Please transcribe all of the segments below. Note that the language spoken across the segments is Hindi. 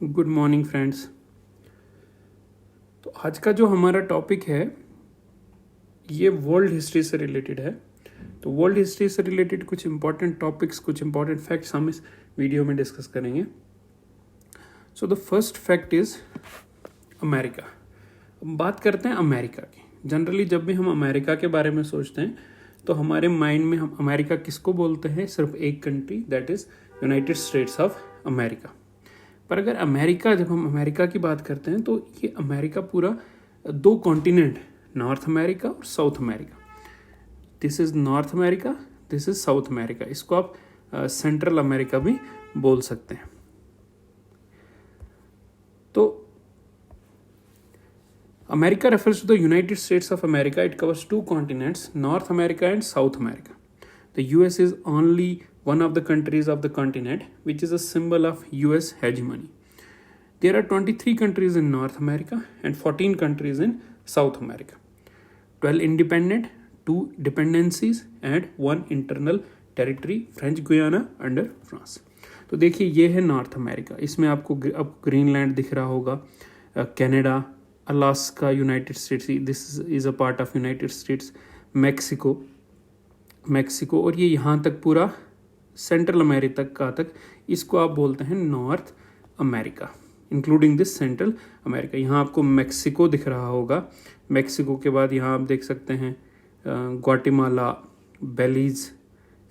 Good morning friends. तो आज का जो हमारा टॉपिक है ये वर्ल्ड हिस्ट्री से रिलेटेड है। तो वर्ल्ड हिस्ट्री से रिलेटेड कुछ इंपॉर्टेंट टॉपिक्स, कुछ इंपॉर्टेंट फैक्ट्स हम इस वीडियो में डिस्कस करेंगे। So the first fact is America. अब बात करते हैं अमेरिका की। जनरली जब भी हम अमेरिका के बारे में सोचते हैं तो हमारे माइंड में हम अमेरिका किसको बोलते हैं? सिर्फ एक country, that is United states of America. पर अगर अमेरिका, जब हम अमेरिका की बात करते हैं तो ये अमेरिका पूरा दो कॉन्टिनेंट, नॉर्थ अमेरिका और south America. This is north America, this is south America. इसको आप सेंट्रल अमेरिका भी बोल सकते हैं। तो America refers to the United States of America. It covers two continents, North America and South America. The US is only one of the countries of the continent, which is a symbol of US hegemony. There are 23 countries in North America and 14 countries in South America. 12 independent, 2 dependencies and 1 internal territory, French Guiana under France. तो देखिए ये है नॉर्थ अमेरिका। इसमें आपको अब ग्रीनलैंड दिख रहा होगा, Canada, Alaska, United states, this is a part of United states, Mexico और ये यहाँ तक पूरा सेंट्रल अमेरिका तक इसको आप बोलते हैं north America, including this central America. यहाँ आपको मैक्सिको दिख रहा होगा। मैक्सिको के बाद यहाँ आप देख सकते हैं Guatemala, Belize,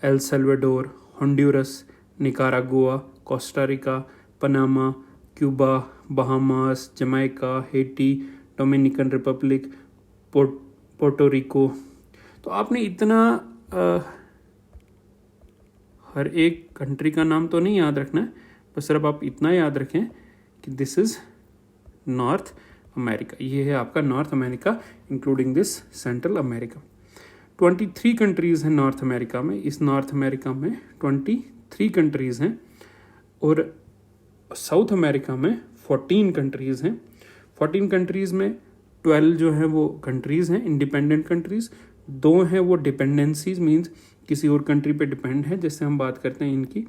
El Salvador, Honduras, Nicaragua, Costa Rica, Panama, Cuba, Bahamas, Jamaica, Haiti, Dominican Republic, Puerto Rico. तो आपने इतना हर एक कंट्री का नाम तो नहीं याद रखना है, बस सिर्फ आप इतना याद रखें कि दिस इज नॉर्थ अमेरिका। ये है आपका north America, including this central America. 23 countries हैं नॉर्थ अमेरिका में। इस नॉर्थ अमेरिका में 23 कंट्रीज़ हैं और साउथ अमेरिका में 14 कंट्रीज़ हैं। 14 कंट्रीज़ में 12 जो हैं वो कंट्रीज़ हैं, इंडिपेंडेंट कंट्रीज़। 2 हैं वो डिपेंडेंसीज, मीन्स किसी और कंट्री पे डिपेंड है, जैसे हम बात करते हैं इनकी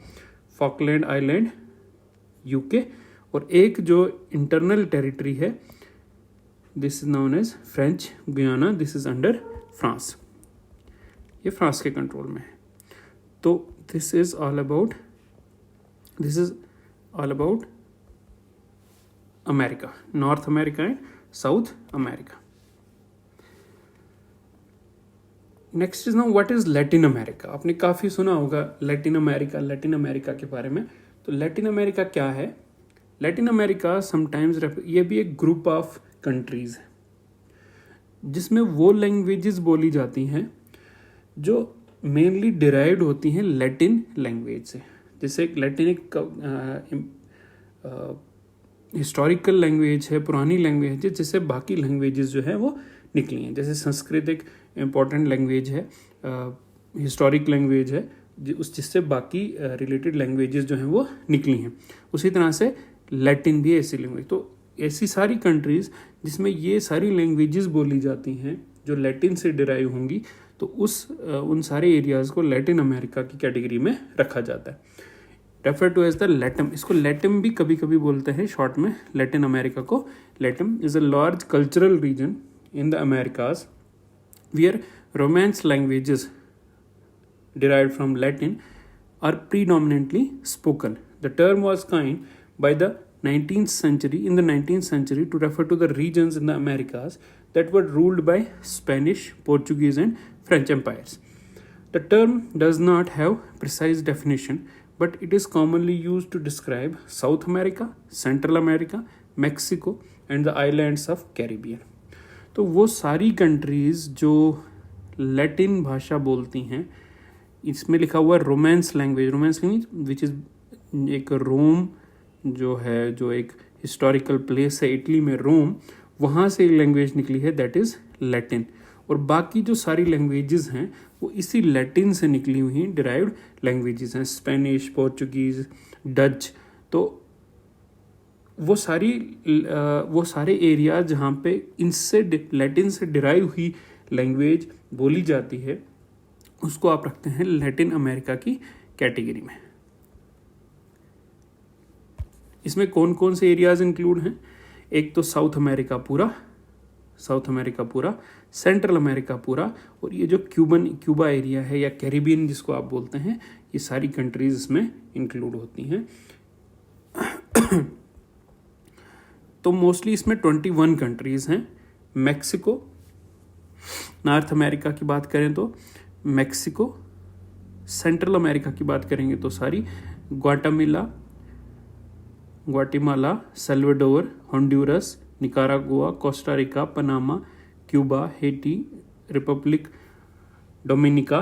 फॉकलैंड आइलैंड, यूके। और एक जो इंटरनल टेरिटरी है, this is known as French Guiana, this is under France. ये फ्रांस के कंट्रोल में है। तो this is all about America, North America and South America. Next is now what is Latin America. आपने काफ़ी सुना होगा लैटिन अमेरिका के बारे में। तो लैटिन अमेरिका क्या है? लैटिन अमेरिका समटाइम्स ये भी एक ग्रुप ऑफ कंट्रीज़ है जिसमें वो लैंग्वेजेस बोली जाती हैं जो मेनली डिराइव्ड होती हैं लैटिन लैंग्वेज से। जैसे लैटिन एक हिस्टोरिकल लैंग्वेज है, पुरानी लैंग्वेज है, जिससे बाकी लैंग्वेजेस जो है वो निकली हैं। जैसे संस्कृत एक इम्पॉर्टेंट लैंग्वेज है, हिस्टोरिक लैंग्वेज है, जिससे बाकी रिलेटेड लैंग्वेजेस जो हैं वो निकली हैं। उसी तरह से लैटिन भी ऐसी लैंग्वेज। तो ऐसी सारी कंट्रीज़ जिसमें ये सारी लैंग्वेजेस बोली जाती हैं जो लैटिन से डिराइव होंगी, तो उन सारे एरियाज़ को लैटिन अमेरिका की कैटेगरी में रखा जाता है। Refer to as the Latam. इसको लैटम भी कभी कभी बोलते हैं शॉर्ट में, लैटिन अमेरिका को। Latam is a large cultural region in the Americas where Romance languages derived from Latin are predominantly spoken. The term was coined by the 19th century to refer to the regions in the Americas that were ruled by Spanish, Portuguese and French empires. The term does not have precise definition, but it is commonly used to describe South America, Central America, Mexico and the islands of Caribbean. तो वो सारी कंट्रीज़ जो लैटिन भाषा बोलती हैं, इसमें लिखा हुआ रोमांस लैंग्वेज विच इज़ एक रोम जो है, जो एक हिस्टोरिकल प्लेस है इटली में, रोम, वहाँ से एक लैंग्वेज निकली है, दैट इज़ लैटिन। और बाकी जो सारी लैंग्वेजेस हैं वो इसी लैटिन से निकली हुई डिराइव्ड लैंग्वेजेस हैं, स्पेनिश, पोर्चुगीज़, डच। तो वो सारे एरिया जहाँ पे इनसे लैटिन से डिराइव हुई लैंग्वेज बोली जाती है, उसको आप रखते हैं लैटिन अमेरिका की कैटेगरी में। इसमें कौन कौन से एरियाज इंक्लूड हैं? एक तो साउथ अमेरिका पूरा, सेंट्रल अमेरिका पूरा, और ये जो क्यूबा एरिया है या कैरिबियन जिसको आप बोलते हैं, ये सारी कंट्रीज इसमें इंक्लूड होती हैं। तो मोस्टली इसमें 21 कंट्रीज हैं। मैक्सिको, नॉर्थ अमेरिका की बात करें तो मैक्सिको, सेंट्रल अमेरिका की बात करेंगे तो सारी Guatemala, Salvador, Honduras, Nicaragua, Costa Rica, Panama, Cuba, Haiti, Republic Dominica,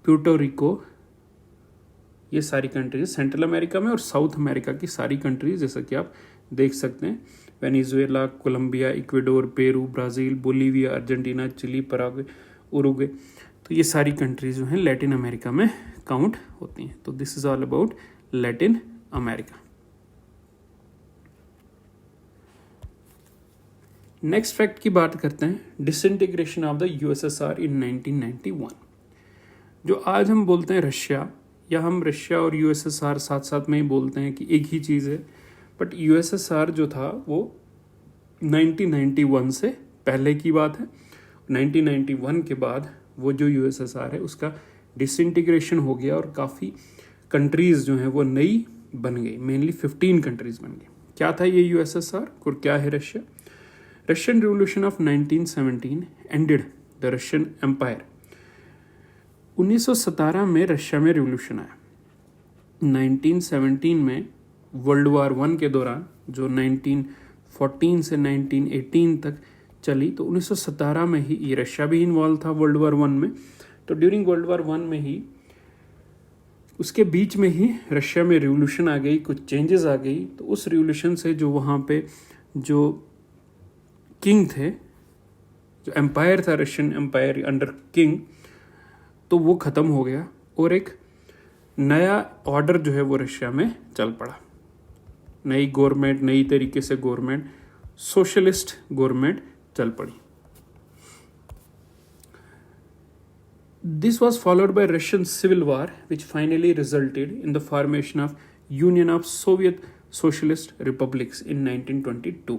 Puerto Rico, ये सारी कंट्रीज सेंट्रल अमेरिका में, और साउथ अमेरिका की सारी कंट्रीज जैसा कि आप देख सकते हैं, Venezuela, Colombia, Ecuador, Peru, Brazil, Bolivia, Argentina, Chile, Paraguay, Uruguay, तो ये सारी कंट्रीज जो हैं लैटिन अमेरिका में काउंट होती हैं। तो this is all about Latin America. Next fact की बात करते हैं, डिसइंटीग्रेशन ऑफ द यूएसएसआर इन 1991। जो आज हम बोलते हैं रशिया, या हम रशिया और यूएसएसआर साथ साथ में ही बोलते हैं कि एक ही चीज़ है, बट यूएसएसआर जो था वो 1991 से पहले की बात है। 1991 के बाद वो जो यूएसएसआर है उसका डिसइंटीग्रेशन हो गया और काफ़ी कंट्रीज़ जो हैं वो नई बन गई, मेनली 15 कंट्रीज़ बन गई। क्या था ये यूएसएसआर और क्या है Russia? Russian revolution of 1917 ended the Russian empire. 1917 में रशिया में रिवॉल्यूशन आया। 1917 में वर्ल्ड वार 1 के दौरान, जो 1914 से 1918 तक चली, तो 1917 में ही ये रशिया भी इन्वॉल्व था वर्ल्ड वार 1 में। तो ड्यूरिंग वर्ल्ड वार 1 में ही, उसके बीच में ही रशिया में रिवॉल्यूशन आ गई, कुछ चेंजेस आ गई। तो उस रिवॉल्यूशन से जो वहाँ पे जो किंग थे, जो एम्पायर था रशियन एम्पायर अंडर किंग, तो वो ख़त्म हो गया और एक नया ऑर्डर जो है वो रशिया में चल पड़ा। नई गवर्नमेंट, नई तरीके से गवर्नमेंट, सोशलिस्ट गवर्नमेंट चल पड़ी। This was followed by Russian Civil War, which finally resulted in the formation of Union of Soviet Socialist Republics in 1922.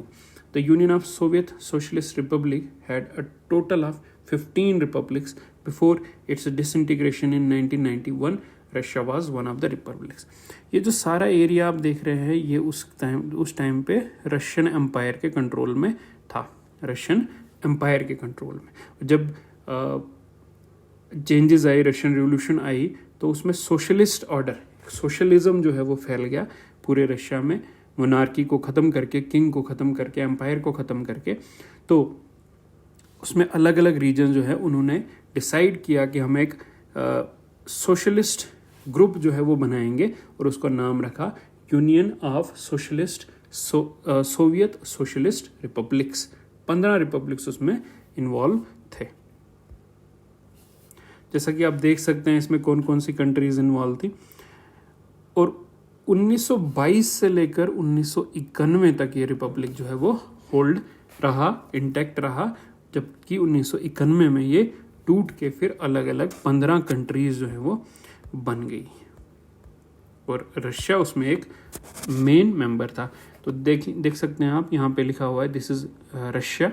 The Union of Soviet Socialist Republic had a total of 15 republics before its disintegration in 1991. Russia was one of the republics. ये जो सारा एरिया आप देख रहे हैं, ये उस टाइम पे रशियन एम्पायर के कंट्रोल में था, रशियन एम्पायर के कंट्रोल में। जब चेंजेस आए, रशियन रिवॉल्यूशन आई, तो उसमें सोशलिस्ट ऑर्डर, सोशलिज्म जो है वो फैल गया पूरे रशिया में, मोनार्की को ख़त्म करके, किंग को ख़त्म करके, एम्पायर को ख़त्म करके। तो उसमें अलग अलग रीजन जो है उन्होंने डिसाइड किया कि हम एक सोशलिस्ट ग्रुप जो है वो बनाएंगे, और उसका नाम रखा union of socialist Soviet socialist republics. 15 republics उसमें इन्वॉल्व थे। जैसा कि आप देख सकते हैं इसमें कौन कौन सी कंट्रीज इन्वॉल्व थी। और 1922 से लेकर 1991 तक ये रिपब्लिक जो है वो होल्ड रहा, इंटैक्ट रहा, जबकि 1991 में ये टूट के फिर अलग अलग 15 कंट्रीज जो है वो बन गई, और रशिया उसमें एक मेन मेंबर था। तो देख सकते हैं आप, यहाँ पे लिखा हुआ है दिस इज रशिया।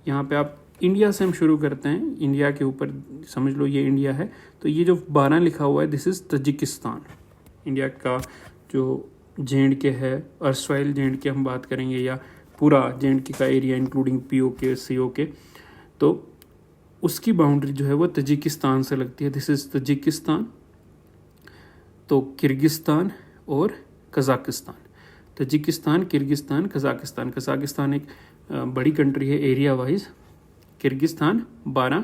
यहाँ पे आप इंडिया से हम शुरू करते हैं, इंडिया के ऊपर समझ लो ये इंडिया है। तो ये जो 12 लिखा हुआ है दिस इज तजिकिस्तान। इंडिया का जो जे.एंड.के है, अर्सवाइल जे.एंड.के हम बात करेंगे, या पूरा जे.एंड.के का एरिया इंक्लूडिंग पीओके, सीओके, तो उसकी बाउंड्री जो है वो तजिकिस्तान से लगती है। This is Tajikistan. तो किर्गिस्तान और Kazakhstan, Tajikistan, Kyrgyzstan, Kazakhstan. Kazakhstan एक बड़ी कंट्री है एरिया वाइज। किर्गिस्तान 12,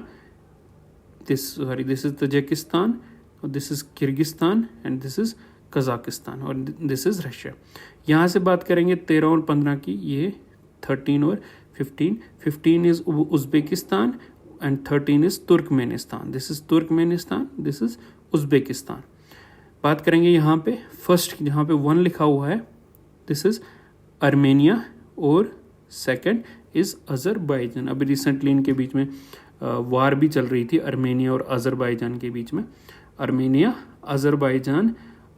दिस इज तजिकिस्तान, और this is Kyrgyzstan, and this is Kazakhstan, और दिस इज रशिया। यहाँ से बात करेंगे 13 और 15 की, ये 13 और 15। 15 is Uzbekistan and 13 is Turkmenistan. This is Turkmenistan, this is Uzbekistan. बात करेंगे यहाँ पे फर्स्ट, जहाँ पे 1 लिखा हुआ है दिस इज आर्मेनिया, और सेकंड इज अज़रबैजान। अभी रिसेंटली इनके बीच में वार भी चल रही थी आर्मेनिया और अज़रबैजान के बीच में। आर्मेनिया, अज़रबैजान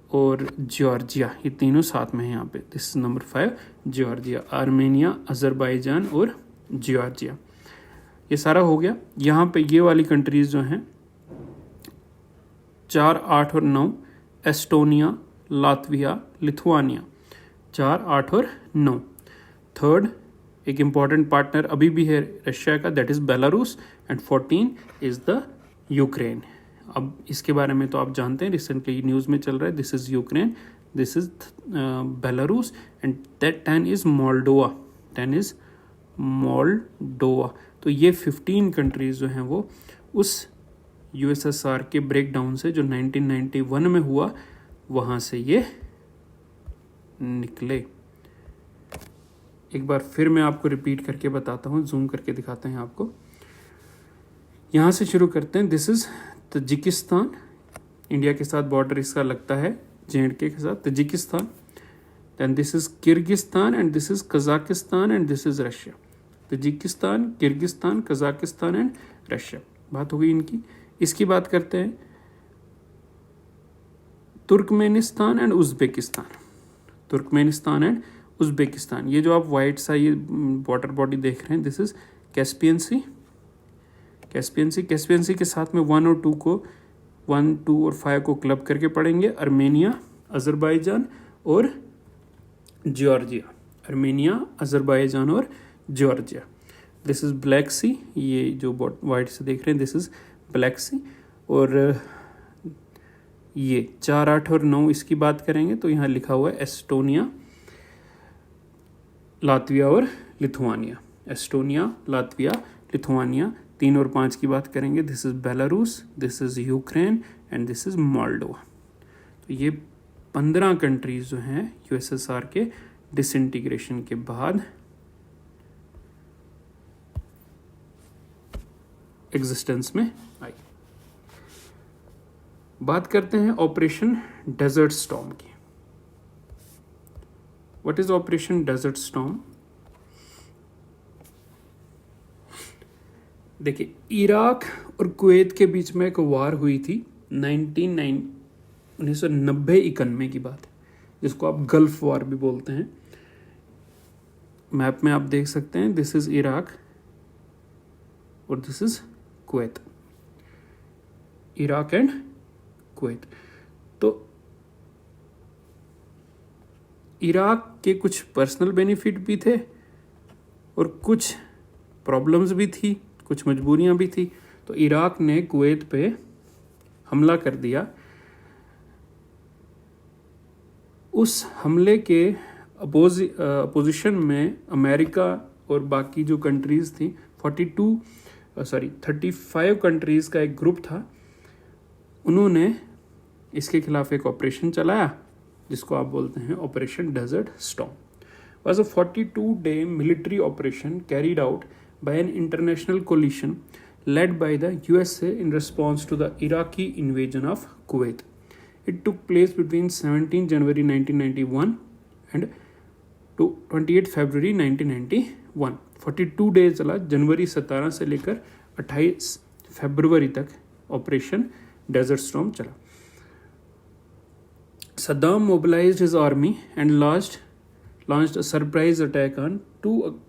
और जॉर्जिया, ये तीनों साथ में है यहाँ पे। This is number 5 Georgia, Armenia, Azerbaijan और जॉर्जिया। ये सारा हो गया। यहाँ पे ये वाली कंट्रीज जो हैं 4, 8 और 9, एस्टोनिया, लातविया, लिथुआनिया, 4, 8 और 9। थर्ड एक इम्पॉर्टेंट पार्टनर अभी भी है रशिया का, that is Belarus, and 14 is the Ukraine. अब इसके बारे में तो आप जानते हैं, रिसेंटली न्यूज़ में चल रहा है। This is Ukraine, this is Belarus, and that 10 is Moldova, 10 is Moldova. तो ये 15 कंट्रीज जो हैं वो उस यूएसएसआर के ब्रेकडाउन से जो 1991 में हुआ वहाँ से ये निकले। एक बार फिर मैं आपको रिपीट करके बताता हूँ, जूम करके दिखाते हैं आपको। यहाँ से शुरू करते हैं। दिस इज तजिकिस्तान, इंडिया के साथ बॉर्डर इसका लगता है जे&के के साथ, Tajikistan. Then this is Kyrgyzstan and this is Kazakhstan and this is Russia. Tajikistan, Kyrgyzstan, Kazakhstan and Russia, बात हो गई इनकी। इसकी बात करते हैं Turkmenistan and Uzbekistan, Turkmenistan and Uzbekistan. ये जो आप वाइट सा ये वाटर बॉडी देख रहे हैं, this is Caspian sea, Caspian sea. Caspian sea के साथ में 1 और 2 को 1, 2 और 5 को क्लब करके पढ़ेंगे, आर्मेनिया, अजरबैजान और जॉर्जिया, आर्मेनिया, अजरबैजान और जॉर्जिया। दिस इज ब्लैक सी, ये जो वाइट से देख रहे हैं दिस इज ब्लैक सी। और ये 4, 8 और 9 इसकी बात करेंगे तो यहाँ लिखा हुआ है एस्टोनिया, लातविया और लिथुआनिया, एस्टोनिया, लातविया, लिथुआनिया। 3 और 5 की बात करेंगे, this is Belarus, this is Ukraine and this is Moldova. तो ये 15 कंट्रीज जो हैं यूएसएसआर के डिसइंटीग्रेशन के बाद एग्जिस्टेंस में आई। बात करते हैं ऑपरेशन डेजर्ट स्टॉर्म की। What is operation desert storm? देखिए, इराक और कुवैत के बीच में एक वार हुई थी 1990-91 की बात है, जिसको आप गल्फ वार भी बोलते हैं। मैप में आप देख सकते हैं, दिस इज इराक और this is Kuwait, Iraq and Kuwait. तो इराक के कुछ पर्सनल बेनिफिट भी थे और कुछ प्रॉब्लम्स भी थी, कुछ मजबूरियां भी थी। तो इराक ने कुवैत पे हमला कर दिया। उस हमले के अपोजिशन में अमेरिका और बाकी जो कंट्रीज थी 35 कंट्रीज का एक ग्रुप था। उन्होंने इसके खिलाफ एक ऑपरेशन चलाया जिसको आप बोलते हैं operation desert storm. was a 42-day military operation carried out by an international coalition led by the USA in response to the Iraqi invasion of Kuwait. It took place between 17 January 1991 and 28 February 1991. 42 days चला, जनवरी 17 से लेकर 28 फरवरी तक ऑपरेशन डेजर्ट स्टॉर्म चला। Saddam mobilized his army and launched a surprise attack on 2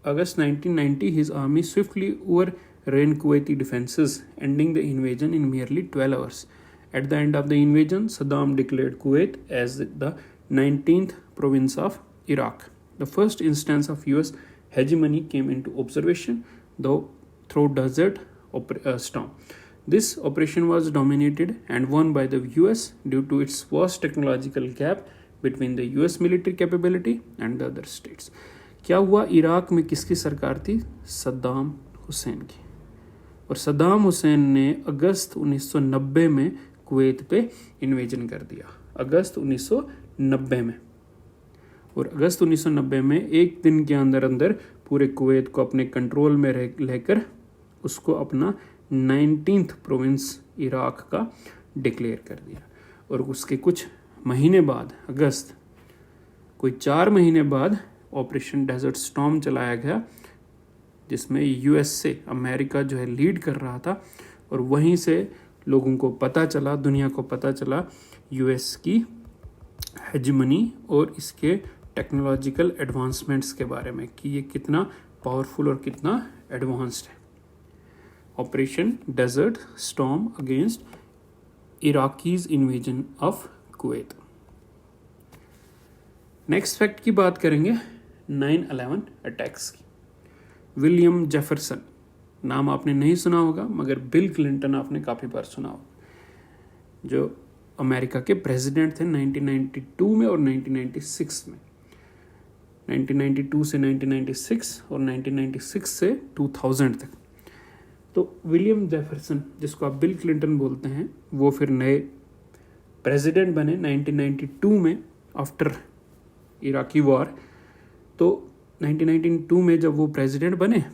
August 1990. His army swiftly overran Kuwaiti defenses, ending the invasion in merely 12 hours. At the end of the invasion, Saddam declared Kuwait as the 19th province of Iraq. The first instance of US hegemony came into observation, though through Desert Storm. This operation was dominated and won by the US due to its vast technological gap between the US military capability and the other states. क्या हुआ? इराक में किसकी सरकार थी? सद्दाम हुसैन की। और सद्दाम हुसैन ने अगस्त 1990 में कुवैत पे इन्वेजन कर दिया, अगस्त 1990 में। और अगस्त 1990 में एक दिन के अंदर अंदर पूरे कुवैत को अपने कंट्रोल में लेकर उसको अपना 19th प्रोविंस इराक का डिक्लेयर कर दिया। और उसके कुछ महीने बाद, अगस्त कोई 4 महीने बाद ऑपरेशन डेजर्ट स्टॉर्म चलाया गया, जिसमें यूएस से अमेरिका जो है लीड कर रहा था। और वहीं से लोगों को पता चला, दुनिया को पता चला यूएस की हेजमनी और इसके टेक्नोलॉजिकल एडवांसमेंट्स के बारे में कि ये कितना पावरफुल और कितना एडवांस्ड है। Operation desert storm against Iraqis invasion of Kuwait. Next fact की बात करेंगे 9/11 अटैक्स की। विलियम जेफरसन नाम आपने नहीं सुना होगा, मगर बिल क्लिंटन आपने काफ़ी बार सुना होगा, जो अमेरिका के प्रेसिडेंट थे 1992 में और 1996 में। 1992 से 1996 और 1996 से 2000 तक। तो विलियम जेफरसन, जिसको आप बिल क्लिंटन बोलते हैं, वो फिर नए प्रेसिडेंट बने 1992 में आफ्टर इराकी वॉर। तो 1992 में जब वो प्रेसिडेंट बने,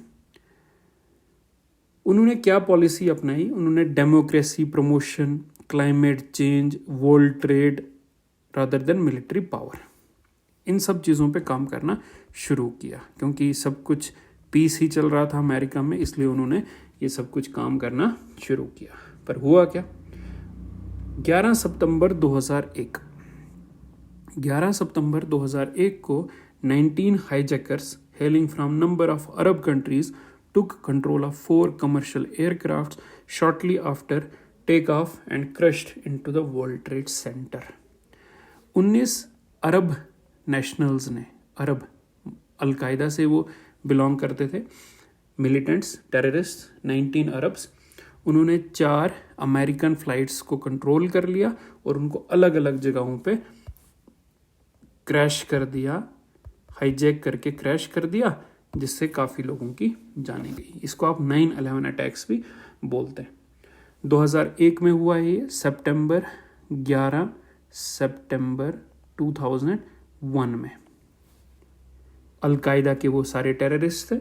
उन्होंने क्या पॉलिसी अपनाई? उन्होंने democracy promotion, climate change, world trade rather than military power, इन सब चीज़ों पे काम करना शुरू किया, क्योंकि सब कुछ पीस ही चल रहा था अमेरिका में, इसलिए उन्होंने ये सब कुछ काम करना शुरू किया। पर हुआ क्या? 11 सितंबर 2001 को 19 hijackers hailing from number of Arab countries took control of 4 commercial aircrafts shortly after takeoff and crashed into the World Trade Center. 19 Arab nationals ने, अरब अलकायदा से वो बिलोंग करते थे, मिलिटेंट्स, टेररिस्ट, 19 अरब्स, उन्होंने 4 अमेरिकन फ्लाइट्स को कंट्रोल कर लिया और उनको अलग अलग जगहों पे क्रैश कर दिया, हाईजैक करके क्रैश कर दिया, जिससे काफ़ी लोगों की जाने गई। इसको आप 9/11 अटैक्स भी बोलते हैं। 2001 में हुआ ये 11 सितंबर 2001 में। अलकायदा के वो सारे टेररिस्ट थे।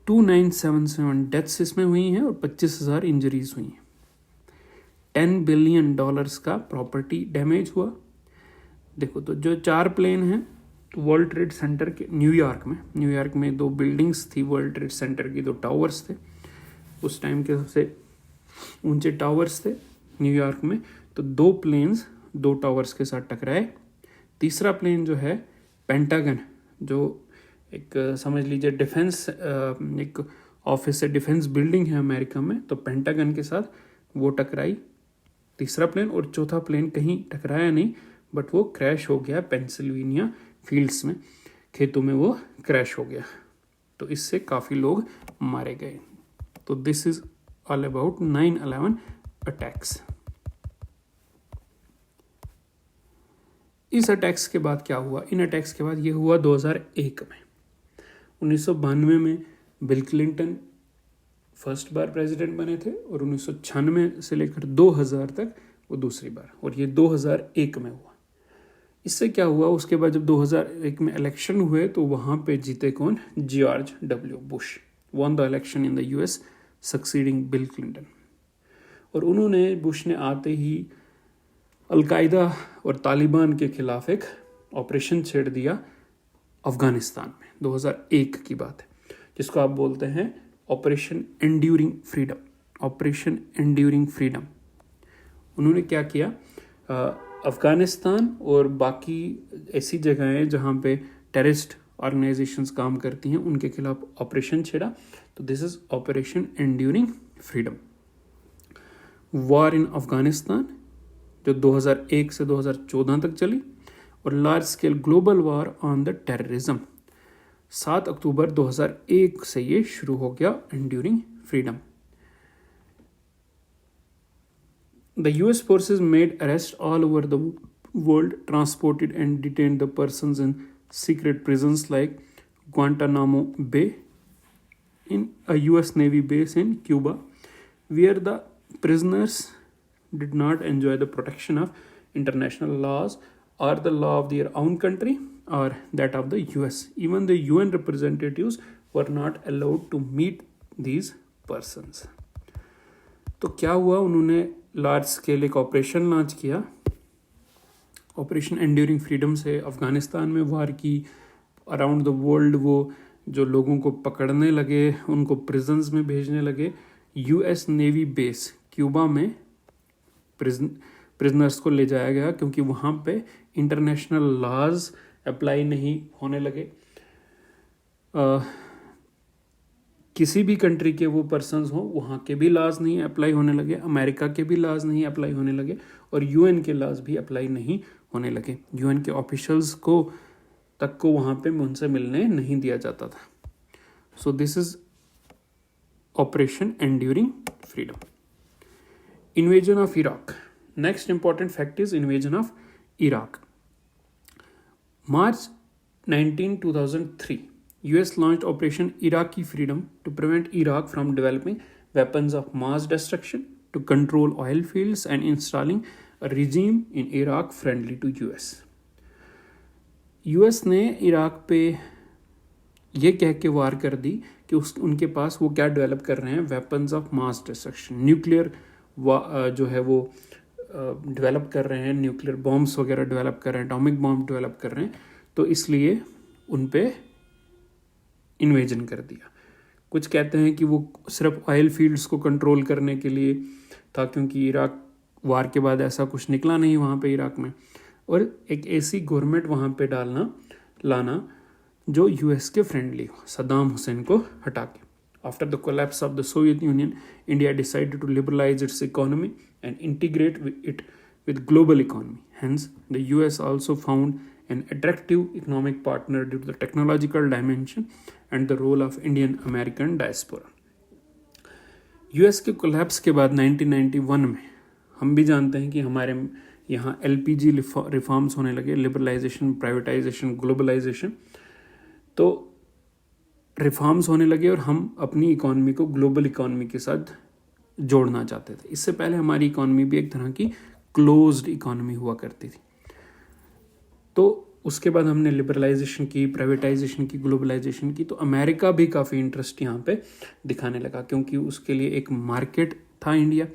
2977 डेथ्स इसमें हुई हैं और 25,000 इंजरीज हुई हैं। $10 बिलियन का प्रॉपर्टी डैमेज हुआ। देखो, तो जो 4 प्लेन हैं वर्ल्ड ट्रेड सेंटर के न्यूयॉर्क में 2 बिल्डिंग्स थी वर्ल्ड ट्रेड सेंटर की, 2 टावर्स थे, उस टाइम के सबसे ऊंचे टावर्स थे न्यूयॉर्क में। तो 2 प्लेन्स 2 टावर्स के साथ टकराए। तीसरा प्लेन जो है पेंटागन, जो एक समझ लीजिए डिफेंस, एक ऑफिस है, डिफेंस बिल्डिंग है अमेरिका में, तो पेंटागन के साथ वो टकराई तीसरा प्लेन। और चौथा प्लेन कहीं टकराया नहीं, बट वो क्रैश हो गया पेंसिल्वेनिया फील्ड्स में, खेतों में वो क्रैश हो गया। तो इससे काफ़ी लोग मारे गए। तो this is all about 9/11 attacks. इस अटैक्स के बाद क्या हुआ? इन अटैक्स के बाद ये हुआ 2001 में। 1992 में बिल क्लिंटन फर्स्ट बार प्रेसिडेंट बने थे और 1996 से लेकर 2000 तक वो दूसरी बार, और ये 2001 में हुआ। इससे क्या हुआ? उसके बाद जब 2001 में इलेक्शन हुए तो वहाँ पे जीते कौन? George W Bush won the election in the US succeeding bill Clinton. और उन्होंने, बुश ने आते ही अलकायदा और तालिबान के खिलाफ एक ऑपरेशन छेड़ दिया अफगानिस्तान में। 2001 की बात है, जिसको आप बोलते हैं ऑपरेशन एंड्यूरिंग फ्रीडम। उन्होंने क्या किया? अफगानिस्तान और बाकी ऐसी जगहें जहाँ पे टेररिस्ट ऑर्गेनाइजेशंस काम करती हैं, उनके खिलाफ ऑपरेशन छेड़ा। तो this is operation enduring freedom. War in Afghanistan जो 2001 से 2014 तक चली, और large scale global war on the terrorism 7 अक्टूबर 2001 से ये शुरू हो गया enduring freedom. The US forces made arrests all over the world, transported and detained the persons in secret prisons like Guantanamo Bay, in a US Navy base in Cuba, where the prisoners did not enjoy the protection of international laws or the law of their own country or that of the US. Even the UN representatives were not allowed to meet these persons. तो क्या हुआ? उन्होंने लार्ज स्केल एक ऑपरेशन लॉन्च किया, ऑपरेशन एंड्यूरिंग फ्रीडम से अफगानिस्तान में वार की। अराउंड द वर्ल्ड वो जो लोगों को पकड़ने लगे, उनको प्रिजन्स में भेजने लगे। यूएस नेवी बेस क्यूबा में प्रिजनर्स को ले जाया गया, क्योंकि वहाँ पे इंटरनेशनल लॉज अप्लाई नहीं होने लगे। किसी भी कंट्री के वो पर्सन्स हो, वहाँ के भी लॉज नहीं अप्लाई होने लगे, अमेरिका के भी लॉज नहीं अप्लाई होने लगे, और यूएन के लॉज भी अप्लाई नहीं होने लगे। यूएन के ऑफिशियल्स को वहाँ पे उनसे मिलने नहीं दिया जाता था। So this is operation enduring freedom. Invasion of Iraq. Next important fact is invasion of Iraq. March 19, 2003, US launched Operation Iraqi Freedom to prevent Iraq from developing weapons of mass destruction, to control oil fields, and installing a regime in Iraq friendly to US. US ने इराक पे ये कह के वार कर दी कि उनके पास वो क्या डेवलप कर रहे हैं, weapons of mass destruction, nuclear जो है वो डेवलप कर रहे हैं, न्यूक्लियर बॉम्ब्स वगैरह डेवलप कर रहे हैं, एटॉमिक बॉम्ब डेवलप कर रहे हैं, तो इसलिए उन पे इन्वेजन कर दिया। कुछ कहते हैं कि वो सिर्फ ऑयल फील्ड्स को कंट्रोल करने के लिए था, क्योंकि इराक वार के बाद ऐसा कुछ निकला नहीं वहाँ पे इराक में, और एक ऐसी गवर्नमेंट वहाँ पे लाना जो यूएस के फ्रेंडली हो, सद्दाम हुसैन को हटा के। After the collapse of the Soviet Union, India decided to liberalize its economy and integrate it with global economy. Hence, the US also found an attractive economic partner due to the technological dimension and the role of Indian American diaspora. US के collapse के बाद 1991 में हम भी जानते हैं कि हमारे यहाँ LPG रिफॉर्म्स होने लगे, लिबरलाइजेशन, प्राइवेटाइजेशन, ग्लोबलाइजेशन, तो रिफॉर्म्स होने लगे और हम अपनी इकॉनमी को ग्लोबल इकॉनमी के साथ जोड़ना चाहते थे। इससे पहले हमारी इकॉनमी भी एक तरह की क्लोज्ड इकॉनमी हुआ करती थी। तो उसके बाद हमने लिबरलाइजेशन की, प्राइवेटाइजेशन की, ग्लोबलाइजेशन की, तो अमेरिका भी काफ़ी इंटरेस्ट यहाँ पे दिखाने लगा, क्योंकि उसके लिए एक मार्केट था इंडिया,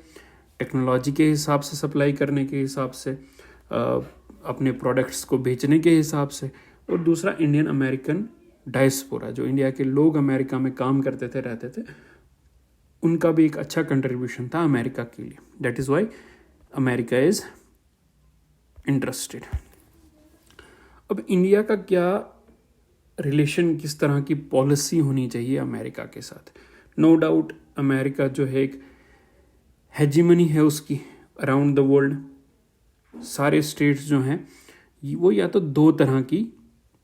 टेक्नोलॉजी के हिसाब से, सप्लाई करने के हिसाब से, अपने प्रोडक्ट्स को बेचने के हिसाब से, और दूसरा इंडियन अमेरिकन डायस्पोरा, जो इंडिया के लोग अमेरिका में काम करते थे, रहते थे, उनका भी एक अच्छा कंट्रीब्यूशन था अमेरिका के लिए। That is why America is interested. अब इंडिया का क्या रिलेशन, किस तरह की पॉलिसी होनी चाहिए अमेरिका के साथ। नो डाउट अमेरिका जो है एक हेजिमनी है उसकी अराउंड द वर्ल्ड। सारे स्टेट्स जो हैं वो या तो दो तरह की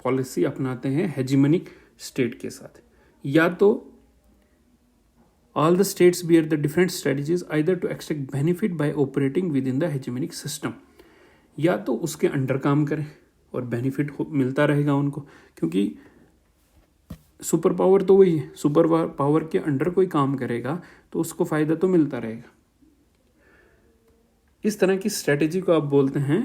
पॉलिसी अपनाते हैं हेजिमनिक स्टेट के साथ, या तो all the states bear the different strategies either to extract benefit by operating within the hegemonic system, या तो उसके अंडर काम करें और बेनिफिट मिलता रहेगा उनको, क्योंकि सुपर पावर तो वही है, सुपर पावर के अंडर कोई काम करेगा तो उसको फायदा तो मिलता रहेगा। इस तरह की स्ट्रेटेजी को आप बोलते हैं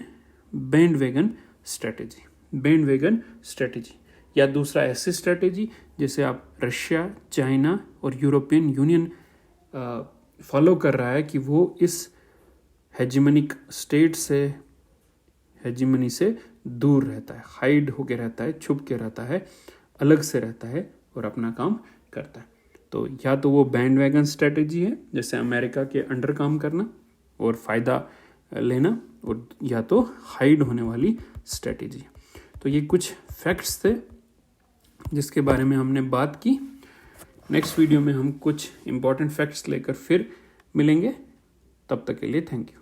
बैंडवैगन स्ट्रेटेजी, बैंडवैगन स्ट्रेटेजी। या दूसरा ऐसी स्ट्रेटेजी जैसे आप रशिया, चाइना और यूरोपियन यूनियन फॉलो कर रहा है कि वो इस हेजिमनिक स्टेट से, हेजिमनी से दूर रहता है, हाइड होके रहता है, छुप के रहता है, अलग से रहता है और अपना काम करता है। तो या तो वो बैंडवैगन स्ट्रेटेजी है, जैसे अमेरिका के अंडर काम करना और फ़ायदा लेना, और या तो हाइड होने वाली स्ट्रेटेजी। तो ये कुछ फैक्ट्स थे जिसके बारे में हमने बात की। नेक्स्ट वीडियो में हम कुछ इम्पॉर्टेंट फैक्ट्स लेकर फिर मिलेंगे। तब तक के लिए थैंक यू।